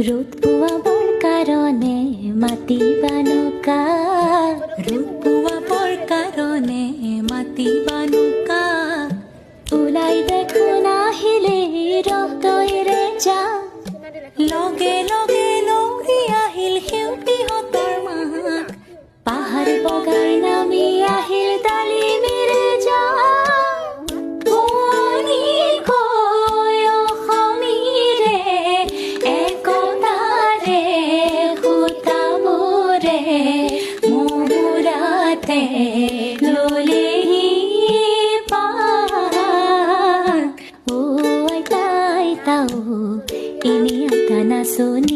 ৰোদ পোৱাবৰ কাৰণে মাতিবানুকা, ৰ'দ পোৱাবৰ কাৰণে মাতিবানুকা, ওলাই দেখোন আহিলে ৰক্তৰে যা, লগে লগে লৰি আহিল সেউতীহঁতৰ মাক, পাহাৰ বগাই নামি আহিল ডালিমিৰে যা, ললেহি পাক, অ' আইতা আইতা অ' এনে আইতা নাচনি।